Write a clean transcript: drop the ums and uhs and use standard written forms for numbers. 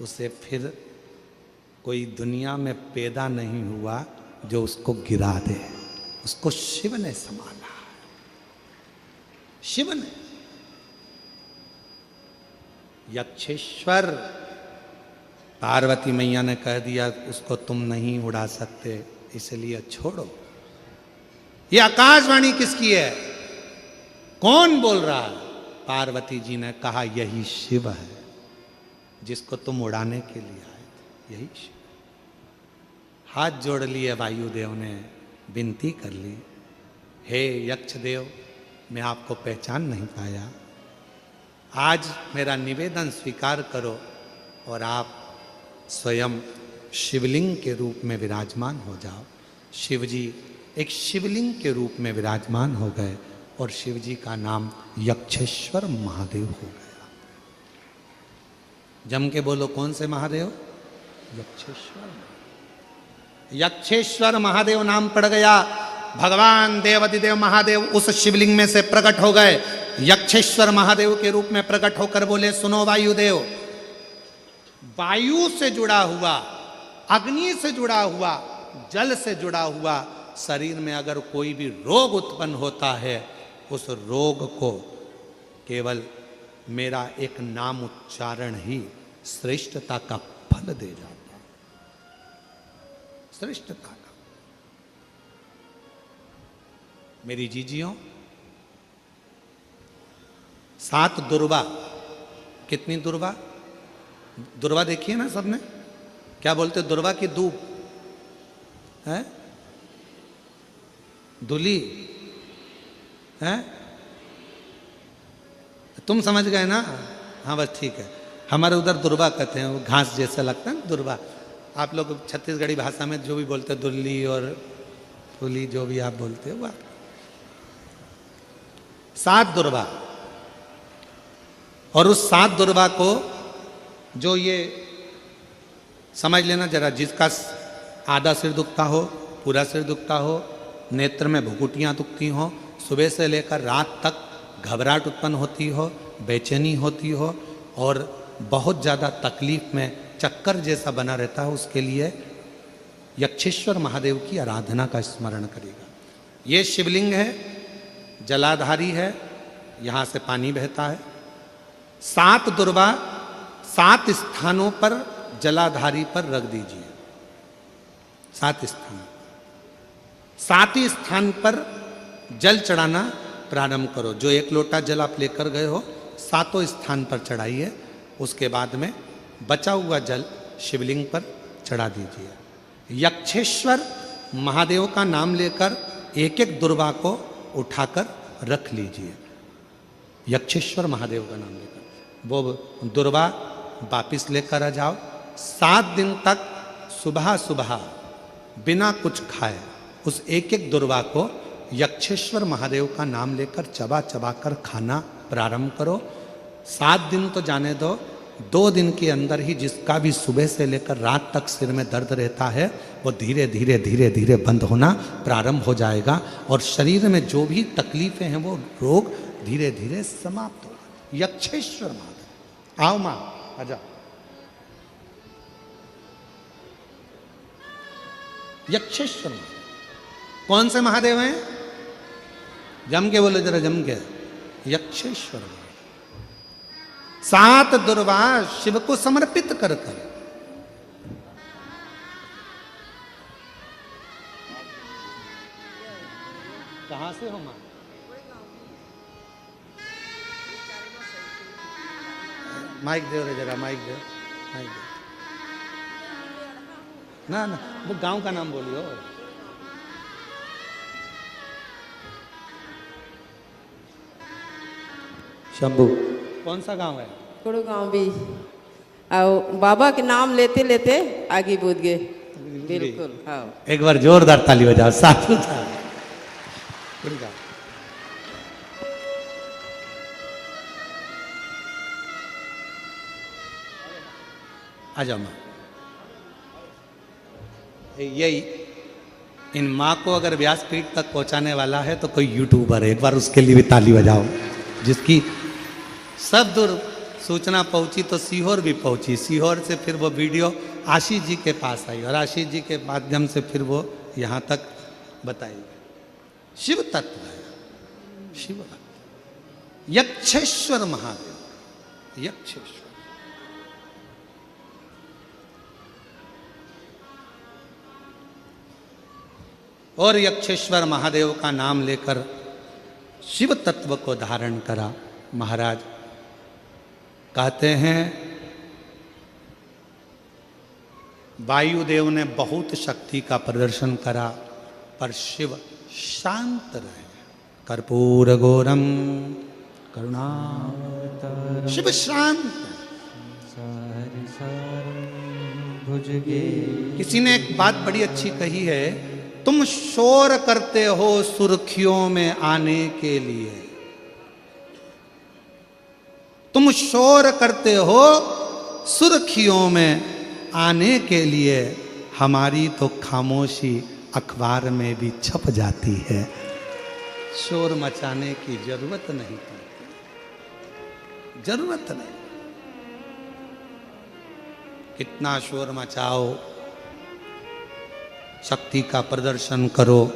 उसे फिर कोई दुनिया में पैदा नहीं हुआ जो उसको गिरा दे। उसको शिव ने संभाला, शिव ने। यक्षेश्वर, पार्वती मैया ने कह दिया उसको तुम नहीं उड़ा सकते, इसलिए छोड़ो। ये आकाशवाणी किसकी है? कौन बोल रहा है? पार्वती जी ने कहा यही शिव है जिसको तुम उड़ाने के लिए आए थे, यही शिव। हाथ जोड़ लिए वायुदेव ने, विनती कर ली, हे यक्षदेव, मैं आपको पहचान नहीं पाया, आज मेरा निवेदन स्वीकार करो और आप स्वयं शिवलिंग के रूप में विराजमान हो जाओ। शिवजी एक शिवलिंग के रूप में विराजमान हो गए और शिवजी का नाम यक्षेश्वर महादेव हो गया। जम के बोलो, कौन से महादेव? यक्षेश्वर। यक्षेश्वर महादेव नाम पड़ गया। भगवान देवाधिदेव महादेव उस शिवलिंग में से प्रकट हो गए, यक्षेश्वर महादेव के रूप में प्रकट होकर बोले, सुनो वायुदेव, वायु से जुड़ा हुआ, अग्नि से जुड़ा हुआ, जल से जुड़ा हुआ शरीर में अगर कोई भी रोग उत्पन्न होता है, उस रोग को केवल मेरा एक नाम उच्चारण ही श्रेष्ठता का फल दे जाता है, श्रेष्ठता का। मेरी जीजियों, 7 दुर्वा। कितनी दुर्वा? दुर्वा देखिए ना सबने, क्या बोलते? दुर्वा की दूब है, दुली है, तुम समझ गए ना? हाँ बस ठीक है। हमारे उधर दुर्वा कहते हैं, वो घास जैसा लगता है ना दुर्वा। आप लोग छत्तीसगढ़ी भाषा में जो भी बोलते हैं, दुल्ली और फुली, जो भी आप बोलते हो, वह 7 दुर्वा। और उस 7 दुर्वा को जो ये समझ लेना जरा, जिसका आधा सिर दुखता हो, पूरा सिर दुखता हो, नेत्र में भुकुटियाँ दुखती हो, सुबह से लेकर रात तक घबराहट उत्पन्न होती हो, बेचैनी होती हो और बहुत ज़्यादा तकलीफ में चक्कर जैसा बना रहता है, उसके लिए यक्षेश्वर महादेव की आराधना का स्मरण करेगा। ये शिवलिंग है, जलाधारी है, यहाँ से पानी बहता है। 7 दुर्वा 7 स्थानों पर जलाधारी पर रख दीजिए, 7 स्थान। 7 ही स्थान पर जल चढ़ाना प्रारंभ करो। जो 1 लोटा जल आप लेकर गए हो, 7 स्थान पर चढ़ाइए। उसके बाद में बचा हुआ जल शिवलिंग पर चढ़ा दीजिए। यक्षेश्वर महादेव का नाम लेकर एक एक दुर्वा को उठाकर रख लीजिए। यक्षेश्वर महादेव का नाम लेकर वो दुर्वा वापिस लेकर आ जाओ। 7 दिन तक सुबह सुबह बिना कुछ खाए उस एक एक दुर्वा को यक्षेश्वर महादेव का नाम लेकर चबा चबा कर खाना प्रारंभ करो। 7 दिन तो जाने दो, 2 दिन के अंदर ही जिसका भी सुबह से लेकर रात तक सिर में दर्द रहता है, वो धीरे धीरे धीरे धीरे बंद होना प्रारंभ हो जाएगा और शरीर में जो भी तकलीफें हैं वो रोग धीरे धीरे समाप्त होगा। यक्षेश्वर महादेव, आओ माँ, आजा। यक्षेश्वर महादेव कौन से महादेव हैं? जम के बोलो जरा, जम के। यक्षेश्वर महादेव 7 दुर्वा शिव को समर्पित कर कर। कहां से हो मां? माइक दे रे जरा, माइक दे, माइक दे। ना ना, वो गांव का नाम बोलियो। शंभू। कौन सा गांव है? कुड़ू गांव भी। और बाबा के नाम लेते लेते आगे बढ़ गए। बिल्कुल। हाँ, एक बार जोरदार ताली बजाओ। साधु था। आ जाओ माँ। यही इन माँ को अगर व्यासपीठ तक पहुंचाने वाला है तो कोई यूट्यूबर है, एक बार उसके लिए भी ताली बजाओ, जिसकी सूचना पहुंची तो सीहोर भी पहुंची। सीहोर से फिर वो वीडियो आशीष जी के पास आई और आशीष जी के माध्यम से फिर वो यहाँ तक बताई। शिव तत्व है, शिव तत्व। यक्षेश्वर महादेव, यक्षेश्वर। और यक्षेश्वर महादेव का नाम लेकर शिव तत्व को धारण करा। महाराज कहते हैं वायुदेव ने बहुत शक्ति का प्रदर्शन करा पर शिव शांत रहे। कर्पूर गौरम करुणा, शिव शांत। किसी ने एक बात बड़ी अच्छी कही है, तुम शोर करते हो सुर्खियों में आने के लिए, तुम शोर करते हो सुर्खियों में आने के लिए, हमारी तो खामोशी अखबार में भी छप जाती है। शोर मचाने की जरूरत नहीं पड़ती, जरूरत नहीं। कितना शोर मचाओ, शक्ति का प्रदर्शन करो,